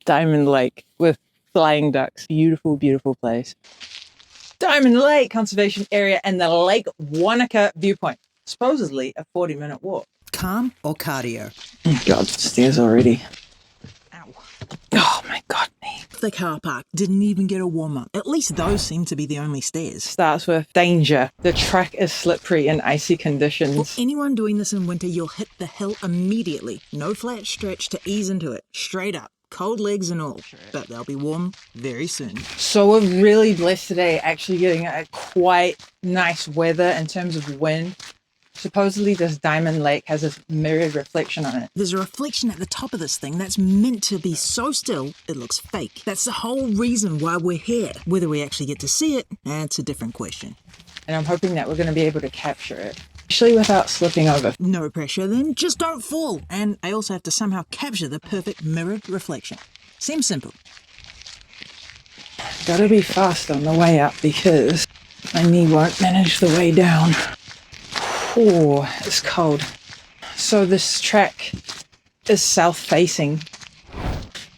Diamond Lake with flying ducks. Beautiful, beautiful place. Diamond Lake Conservation Area and the Lake Wānaka viewpoint. Supposedly a 40-minute walk. Calm or cardio? Oh God, stairs already. Ow. Oh my God, me. The car park didn't even get a warm-up. At least those seem to be the only stairs. Starts with danger. The track is slippery in icy conditions. For anyone doing this in winter, you'll hit the hill immediately. No flat stretch to ease into it. Straight up. Cold legs and all. But they'll be warm very soon. So we're really blessed today, actually getting a quite nice weather in terms of wind. Supposedly this Diamond Lake has a mirrored reflection on it. There's a reflection at the top of this thing that's meant to be so still, it looks fake. That's the whole reason why we're here. Whether we actually get to see it, that's a different question. And I'm hoping that we're going to be able to capture it, especially without slipping over. No pressure then, just don't fall. And I also have to somehow capture the perfect mirrored reflection. Seems simple. Gotta be fast on the way up because my knee won't manage the way down. Oh, it's cold. So this track is south-facing.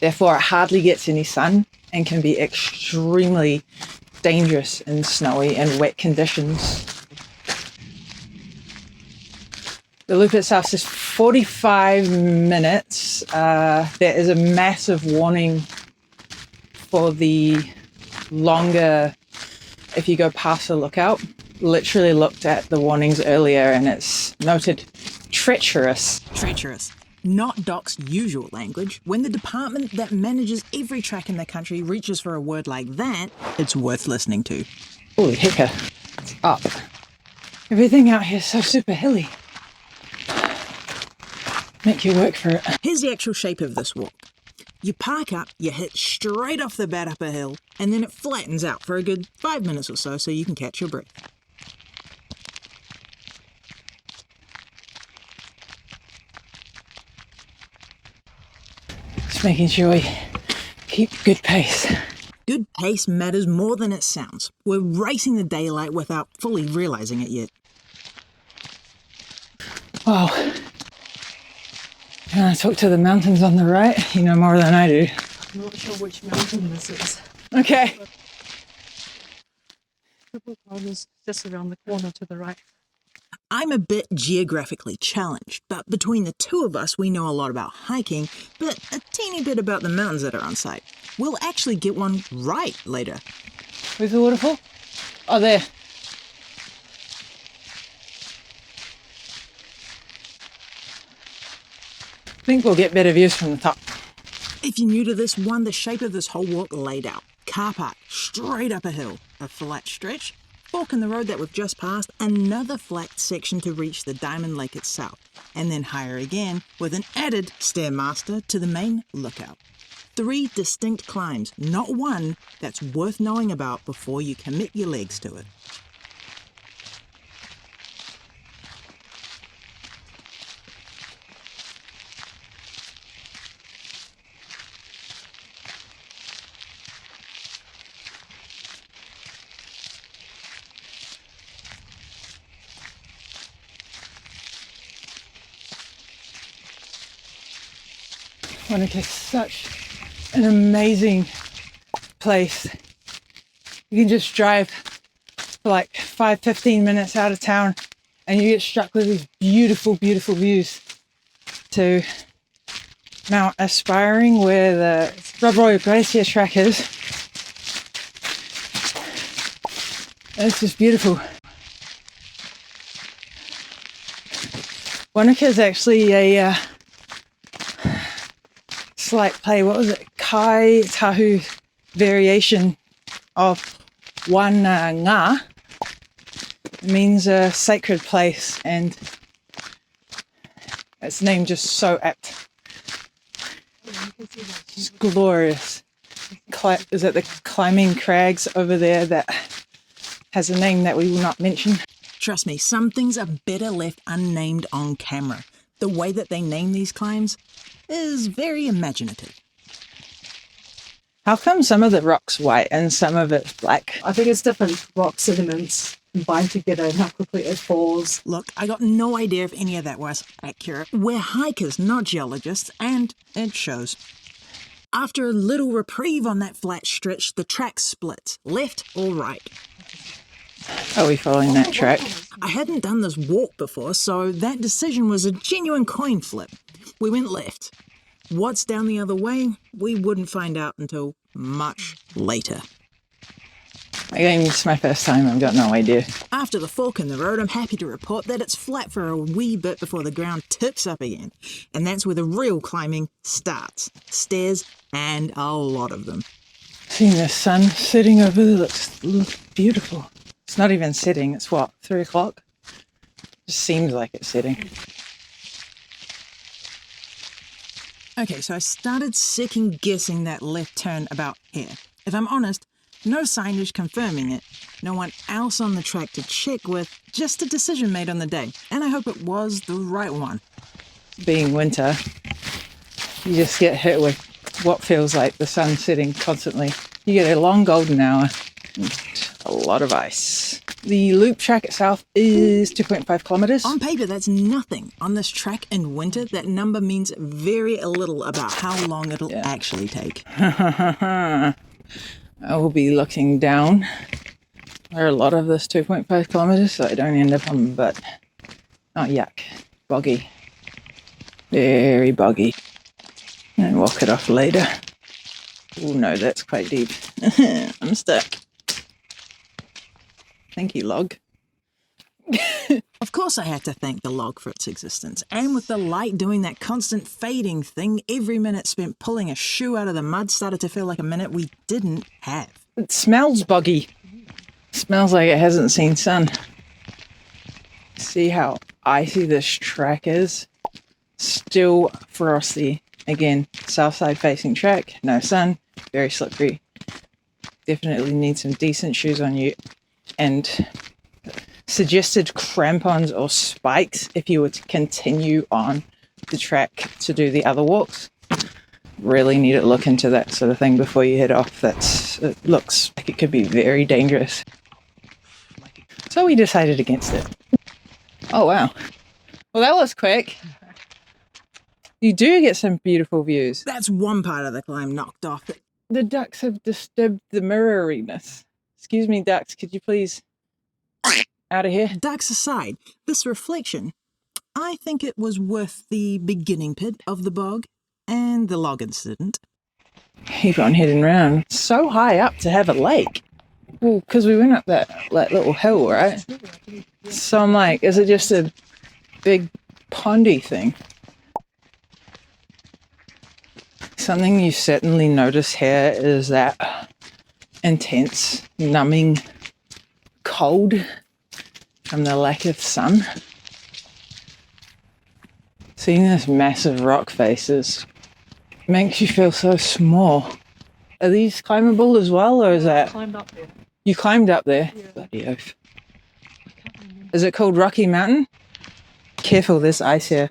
Therefore, it hardly gets any sun and can be extremely dangerous in snowy and wet conditions. The loop itself says 45 minutes. There is a massive warning for the longer if you go past the lookout. Literally looked at the warnings earlier and it's noted treacherous. Treacherous. Not Doc's usual language. When the department that manages every track in the country reaches for a word like that, it's worth listening to. Holy hecker, it's up. Everything out here is so super hilly. Make you work for it. Here's the actual shape of this walk. You park up, you hit straight off the bat up a hill, and then it flattens out for a good 5 minutes or so you can catch your breath. Just making sure we keep good pace. Good pace matters more than it sounds. We're racing the daylight without fully realizing it yet. Wow. Can I talk to the mountains on the right? You know more than I do. I'm not sure which mountain this is. Okay. Triple Crown is just around the corner to the right. I'm a bit geographically challenged, but between the two of us, we know a lot about hiking, but a teeny bit about the mountains that are on site. We'll actually get one right later. Where's the waterfall? Oh, there. I think we'll get better views from the top. If you're new to this one, the shape of this whole walk laid out. Car park, straight up a hill, a flat stretch, fork in the road that we've just passed, another flat section to reach the Diamond Lake itself, and then higher again with an added stairmaster to the main lookout. 3 distinct climbs, not one, that's worth knowing about before you commit your legs to it. Wanaka is such an amazing place. You can just drive for like 5-15 minutes out of town and you get struck with these beautiful, beautiful views to Mount Aspiring where the Brûlée Glacier track is. And it's just beautiful. Wanaka is actually a slight play, what was it? Kai Tahu variation of Wānaka. It means a sacred place and its name just so apt. It's glorious. Is it the climbing crags over there that has a name that we will not mention? Trust me, some things are better left unnamed on camera. The way that they name these climbs is very imaginative. How come some of the rock's white and some of it's black? I think it's different rock sediments combined together and how quickly it falls. Look, I got no idea if any of that was accurate. We're hikers, not geologists, and it shows. After a little reprieve on that flat stretch, the track splits, left or right. Are we following that track? I hadn't done this walk before, so that decision was a genuine coin flip. We went left. What's down the other way, we wouldn't find out until much later. Again, it's my first time, I've got no idea. After the fork in the road, I'm happy to report that it's flat for a wee bit before the ground tips up again. And that's where the real climbing starts. Stairs, and a lot of them. Seeing the sun setting over there looks beautiful. It's not even setting, it's what, 3 o'clock? Just seems like it's setting. Okay, so I started second guessing that left turn about here. If I'm honest, no signage confirming it, no one else on the track to check with, just a decision made on the day, and I hope it was the right one. Being winter, you just get hit with what feels like the sun setting constantly. You get a long golden hour and a lot of ice. The loop track itself is 2.5 kilometers. On paper, that's nothing. On this track in winter, that number means very little about how long it'll actually take. I will be looking down. There are a lot of this 2.5 kilometers, so I don't end up on my butt. Oh, yuck. Boggy. Very boggy. And walk it off later. Oh no, that's quite deep. I'm stuck. Thank you, log. Of course I had to thank the log for its existence, and with the light doing that constant fading thing, every minute spent pulling a shoe out of the mud started to feel like a minute we didn't have. It smells boggy. Smells like it hasn't seen sun. See how icy this track is? Still frosty. Again, south side facing track, no sun, very slippery. Definitely need some decent shoes on you. And suggested crampons or spikes if you were to continue on the track to do the other walks. Really need to look into that sort of thing before you head off. It looks like it could be very dangerous. So we decided against it. Oh wow. Well, that was quick. You do get some beautiful views. That's one part of the climb knocked off. The ducks have disturbed the mirroriness. Excuse me, ducks, could you please out of here? Ducks aside, this reflection, I think it was worth the beginning pit of the bog and the log incident. Keep on heading round. So high up to have a lake. Well, because we went up that little hill, right? So I'm like, is it just a big pondy thing? Something you certainly notice here is that intense, numbing cold from the lack of sun. Seeing this massive rock faces makes you feel so small. Are these climbable as well, or is that... I climbed up there. You climbed up there? Yeah. Bloody oath. Is it called Rocky Mountain? Careful, there's ice here.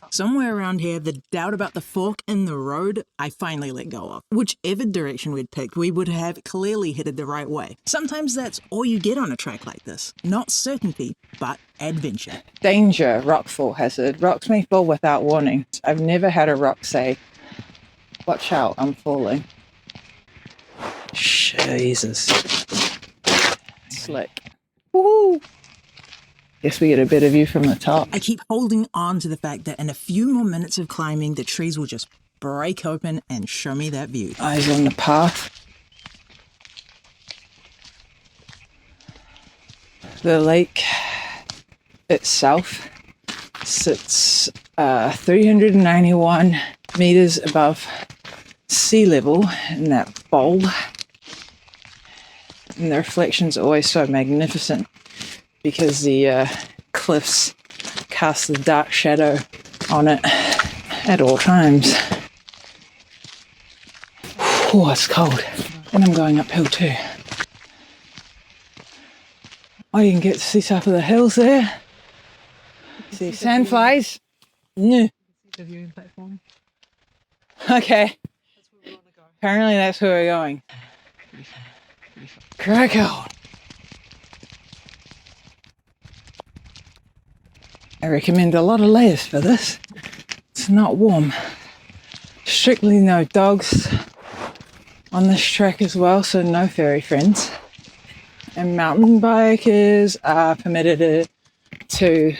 Somewhere around here, the doubt about the fork in the road, I finally let go of. Whichever direction we'd picked, we would have clearly headed the right way. Sometimes that's all you get on a track like this. Not certainty, but adventure. Danger, rockfall hazard. Rocks may fall without warning. I've never had a rock say, watch out, I'm falling. Jesus. Slick. Woohoo! Guess we get a better view from the top. I keep holding on to the fact that in a few more minutes of climbing, the trees will just break open and show me that view. Eyes on the path. The lake itself sits 391 meters above sea level in that bowl. And the reflection's always so magnificent because the cliffs cast the dark shadow on it at all times. Oh, it's cold. And I'm going uphill too. Oh, you can get to see top of the hills there. See sandflies. No. The viewing platform. Okay. That's where we want to go. Apparently that's where we're going. Crack on. I recommend a lot of layers for this. It's not warm. Strictly no dogs on this track as well, so no furry friends. And mountain bikers are permitted to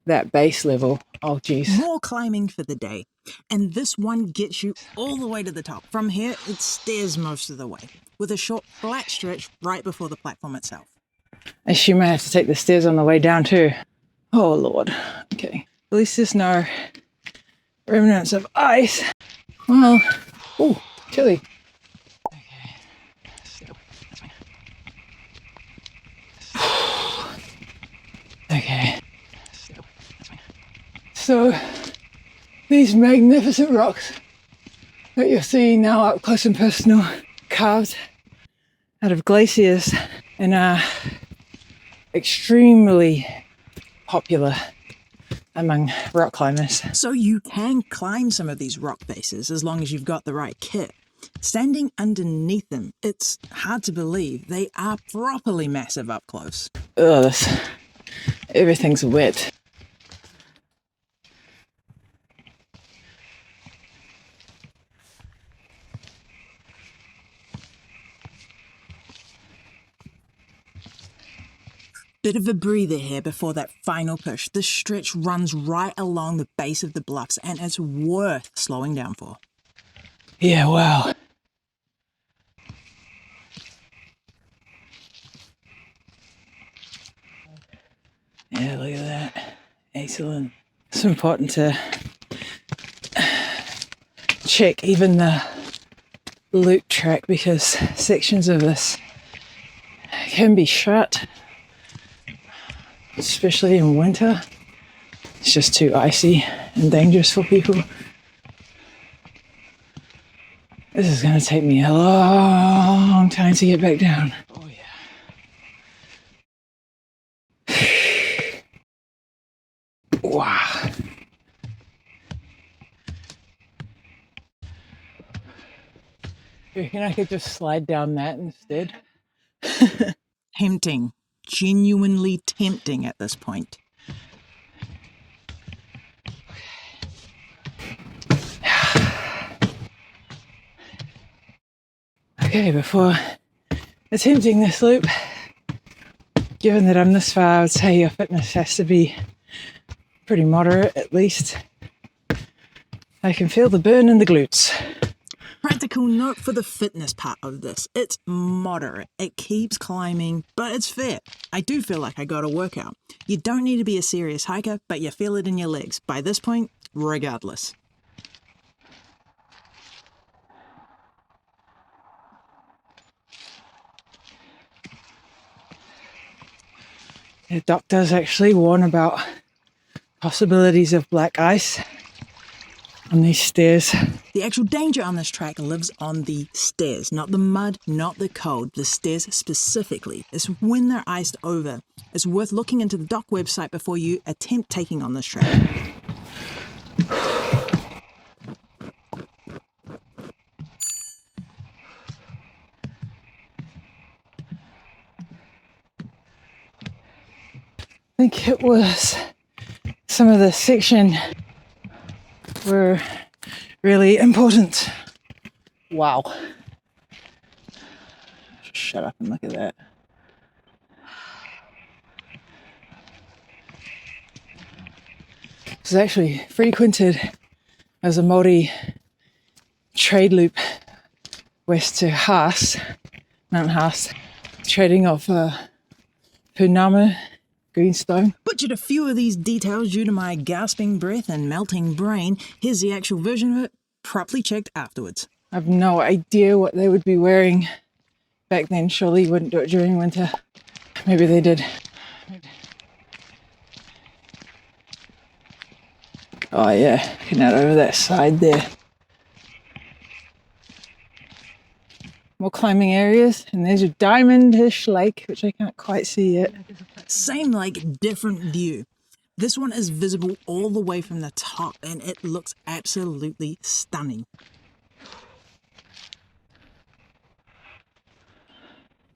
that base level. Oh geez. More climbing for the day. And this one gets you all the way to the top. From here, it stairs most of the way, with a short flat stretch right before the platform itself. I assume I have to take the stairs on the way down too. Oh Lord. Okay. At least there's no remnants of ice. Well, oh, chilly. Okay. So, these magnificent rocks that you're seeing now up close and personal, carved out of glaciers, and are extremely popular among rock climbers. So you can climb some of these rock faces as long as you've got the right kit. Standing underneath them, it's hard to believe they are properly massive up close. Ugh, everything's wet. Bit of a breather here before that final push. This stretch runs right along the base of the bluffs and it's worth slowing down for. Yeah, wow. Yeah, look at that. Excellent. It's important to check even the loop track because sections of this can be shut, especially in winter. It's just too icy and dangerous for people. This is going to take me a long time to get back down. Oh yeah. Wow. You reckon I could just slide down that instead? Tempting. Genuinely tempting at this point. Okay, before attempting this loop, given that I'm this far, I would say your fitness has to be pretty moderate at least. I can feel the burn in the glutes. Practical note for the fitness part of this. It's moderate. It keeps climbing, but it's fair. I do feel like I got a workout. You don't need to be a serious hiker, but you feel it in your legs. By this point, regardless. The doctors actually warn about possibilities of black ice on these stairs. The actual danger on this track lives on the stairs, not the mud, not the cold. The stairs specifically. It's when they're iced over. It's worth looking into the dock website before you attempt taking on this track. I think it was some of the section were really important. Wow. Shut up and look at that. This is actually frequented as a Māori trade loop west to Haas, Mount Haas, trading of punama, greenstone. Butchered a few of these details due to my gasping breath and melting brain. Here's the actual version of it, properly checked afterwards. I have no idea what they would be wearing back then. Surely you wouldn't do it during winter. Maybe they did. Oh yeah, looking out over that side there. More climbing areas, and there's a diamondish lake, which I can't quite see yet. Same lake, different view. This one is visible all the way from the top, and it looks absolutely stunning.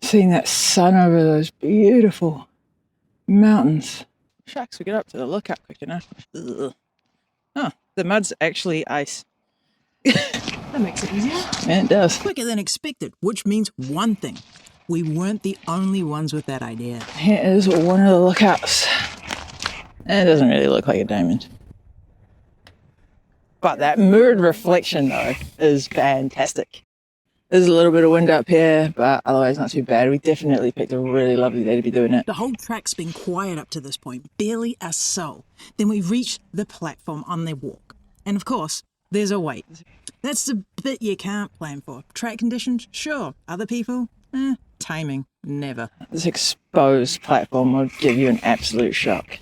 Seeing that sun over those beautiful mountains. Shucks, we get up to the lookout quick enough. Ugh. Oh, the mud's actually ice. That makes it easier. Yeah, it does. Quicker than expected, which means one thing. We weren't the only ones with that idea. Here is one of the lookouts. It doesn't really look like a diamond. But that mirrored reflection, though, is fantastic. There's a little bit of wind up here, but otherwise not too bad. We definitely picked a really lovely day to be doing it. The whole track's been quiet up to this point, barely a soul. Then we reached the platform on their walk. And of course, there's a wait. That's the bit you can't plan for. Track conditions, sure. Other people, timing, never. This exposed platform will give you an absolute shock.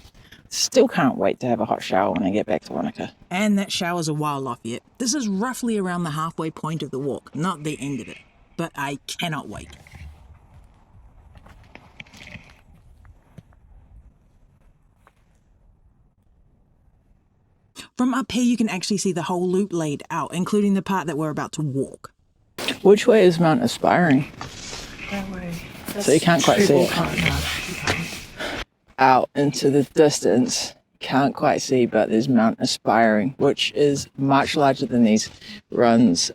Still can't wait to have a hot shower when I get back to Wanaka. And that shower's a while off yet. This is roughly around the halfway point of the walk, not the end of it. But I cannot wait. From up here, you can actually see the whole loop laid out, including the part that we're about to walk. Which way is Mount Aspiring? That way. So you can't quite see it. Out into the distance, can't quite see, but there's Mount Aspiring, which is much larger than these. Runs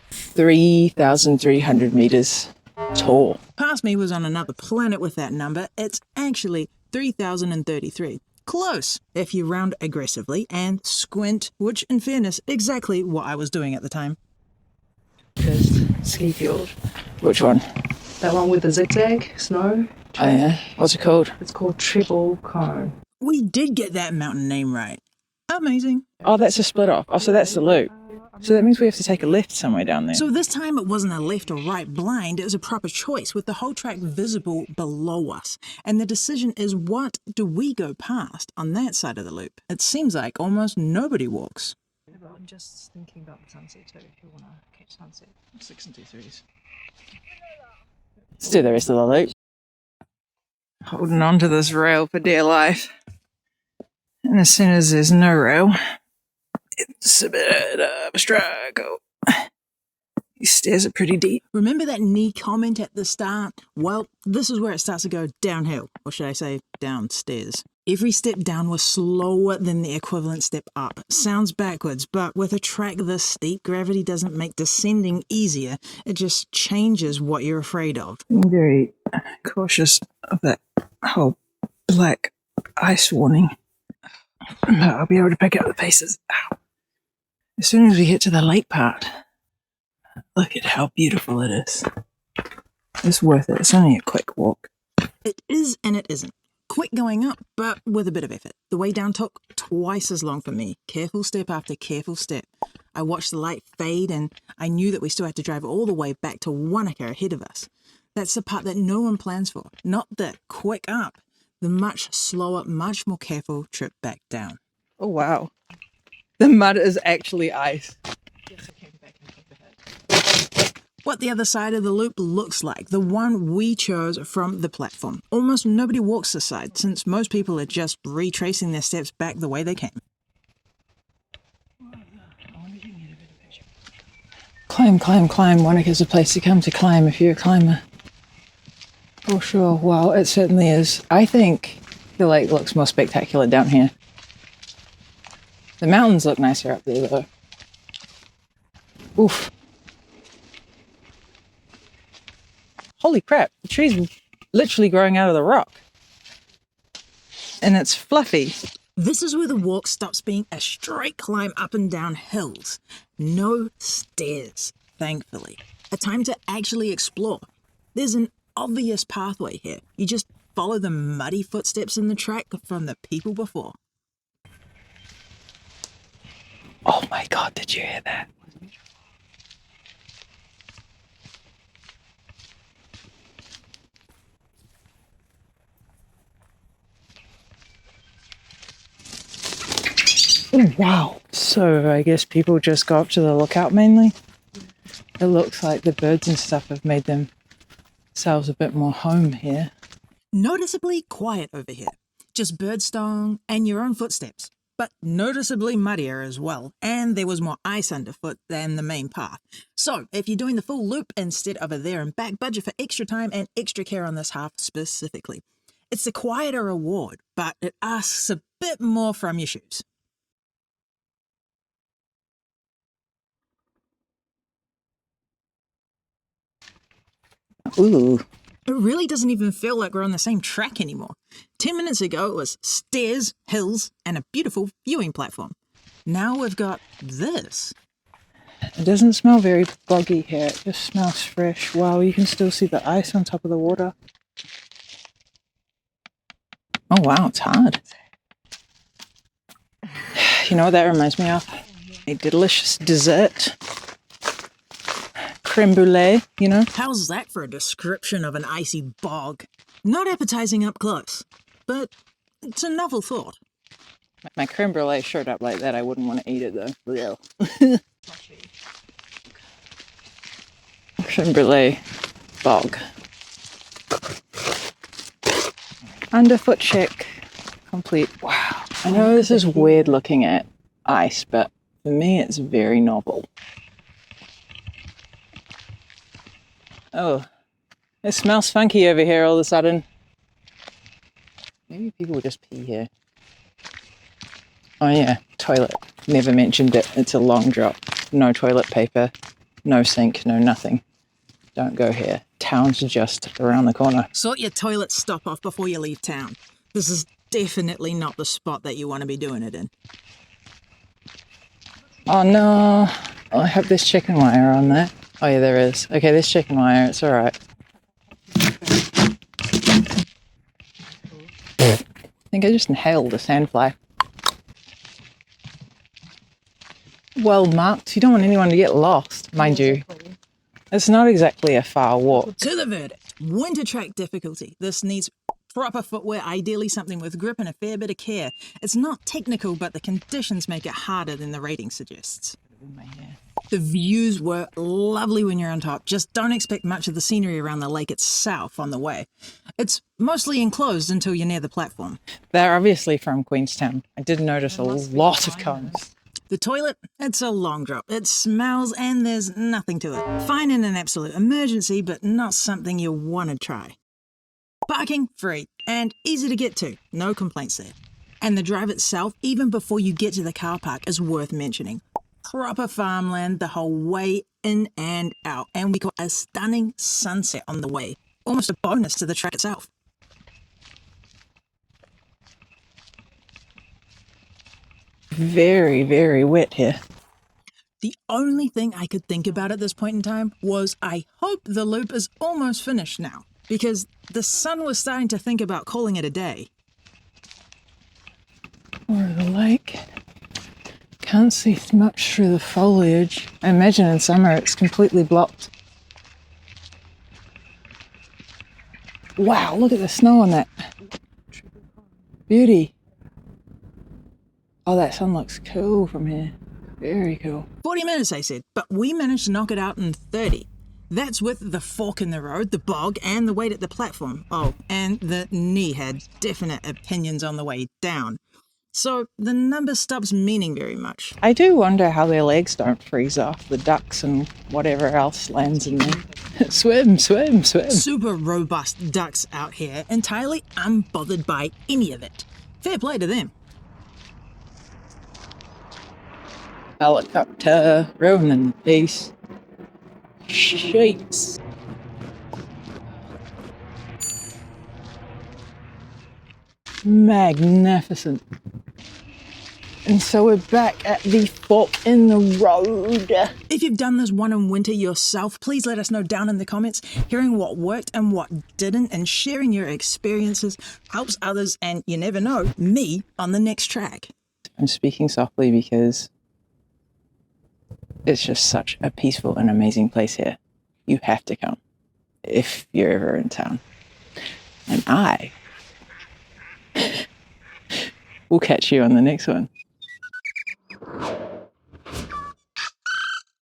3,300 meters tall. Past me was on another planet with that number. It's actually 3,033. Close, if you round aggressively and squint, which in fairness, exactly what I was doing at the time. Just ski field. Which one? That one with the zigzag snow. Oh yeah, what's it called? It's called Treble Cone. We did get that mountain name right. Amazing. Oh, that's a split off. Oh, so that's the loop. So that means we have to take a left somewhere down there. So this time it wasn't a left or right blind, it was a proper choice with the whole track visible below us. And the decision is, what do we go past on that side of the loop? It seems like almost nobody walks. I'm just thinking about the sunset too, if you want to catch sunset. 6 and 2 3s. Let's do the rest of the loop. Holding on to this rail for dear life. And as soon as there's no rail, it's a bit of a struggle. These stairs are pretty deep. Remember that knee comment at the start? Well, this is where it starts to go downhill, or should I say downstairs. Every step down was slower than the equivalent step up. Sounds backwards, but with a track this steep, gravity doesn't make descending easier. It just changes what you're afraid of. I'm very cautious of that whole black ice warning. But I'll be able to pick up the paces. Ow. As soon as we get to the lake part, look at how beautiful it is. It's worth it. It's only a quick walk. It is and it isn't. Quick going up, but with a bit of effort. The way down took twice as long for me. Careful step after careful step. I watched the light fade and I knew that we still had to drive all the way back to Wānaka ahead of us. That's the part that no one plans for. Not the quick up. The much slower, much more careful trip back down. Oh, wow. The mud is actually ice. What the other side of the loop looks like, the one we chose from the platform. Almost nobody walks this side, since most people are just retracing their steps back the way they came. Climb, climb, climb. Wanaka's a place to come to climb if you're a climber. For sure. Well, it certainly is. I think the lake looks more spectacular down here. The mountains look nicer up there, though. Oof. Holy crap, the tree's literally growing out of the rock. And it's fluffy. This is where the walk stops being a straight climb up and down hills. No stairs, thankfully. A time to actually explore. There's an obvious pathway here. You just follow the muddy footsteps in the track from the people before. Oh my god, did you hear that? Oh, wow. So I guess people just go up to the lookout mainly. It looks like the birds and stuff have made themselves a bit more home here. Noticeably quiet over here. Just birdsong and your own footsteps. But noticeably muddier as well, and there was more ice underfoot than the main path. So, if you're doing the full loop instead of a there and back, budget for extra time and extra care on this half specifically. It's a quieter reward, but it asks a bit more from your shoes. Ooh. It really doesn't even feel like we're on the same track anymore. 10 minutes ago, it was stairs, hills, and a beautiful viewing platform. Now we've got this. It doesn't smell very boggy here. It just smells fresh. Wow, you can still see the ice on top of the water. Oh wow, it's hard. You know what that reminds me of? A delicious dessert. Creme Brûlée, you know? How's that for a description of an icy bog? Not appetizing up close, but it's a novel thought. My creme brulee showed up like that. I wouldn't want to eat it though. Creme brulee bog. Underfoot check complete. Wow. I know this is weird looking at ice, but for me it's very novel. Oh, it smells funky over here all of a sudden. Maybe people just pee here. Oh yeah, toilet. Never mentioned it. It's a long drop. No toilet paper, no sink, no nothing. Don't go here. Town's just around the corner. Sort your toilet stop off before you leave town. This is definitely not the spot that you want to be doing it in. Oh no. Oh, I hope there's chicken wire on that. Oh yeah, there is. Okay, there's chicken wire. It's alright. I think I just inhaled a sandfly. Well marked. You don't want anyone to get lost, mind you. It's not exactly a far walk. To the verdict. Winter track difficulty. This needs proper footwear, ideally something with grip and a fair bit of care. It's not technical, but the conditions make it harder than the rating suggests. The views were lovely when you're on top. Just don't expect much of the scenery around the lake itself on the way. It's mostly enclosed until you're near the platform. They're obviously from Queenstown. I did notice a lot of cones. The toilet, it's a long drop. It smells and there's nothing to it. Fine in an absolute emergency, but not something you want to try. Parking, free, and easy to get to. No complaints there. And the drive itself, even before you get to the car park, is worth mentioning. Proper farmland the whole way in and out. And we got a stunning sunset on the way. Almost a bonus to the track itself. Very, very wet here. The only thing I could think about at this point in time was I hope the loop is almost finished now, because the sun was starting to think about calling it a day. Or the lake. Can't see much through the foliage. I imagine in summer it's completely blocked. Wow, look at the snow on that. Beauty. Oh, that sun looks cool from here. Very cool. 40 minutes, I said, but we managed to knock it out in 30. That's with the fork in the road, the bog, and the wait at the platform. Oh, and the knee had definite opinions on the way down. So the number stops meaning very much. I do wonder how their legs don't freeze off, the ducks and whatever else lands in there. Swim, swim, swim. Super robust ducks out here, entirely unbothered by any of it. Fair play to them. Helicopter, rolling the base. Shapes. Magnificent. And so we're back at the fork in the road. If you've done this one in winter yourself, please let us know down in the comments. Hearing what worked and what didn't and sharing your experiences helps others and, you never know, me on the next track. I'm speaking softly because it's just such a peaceful and amazing place here. You have to come if you're ever in town. And I will catch you on the next one.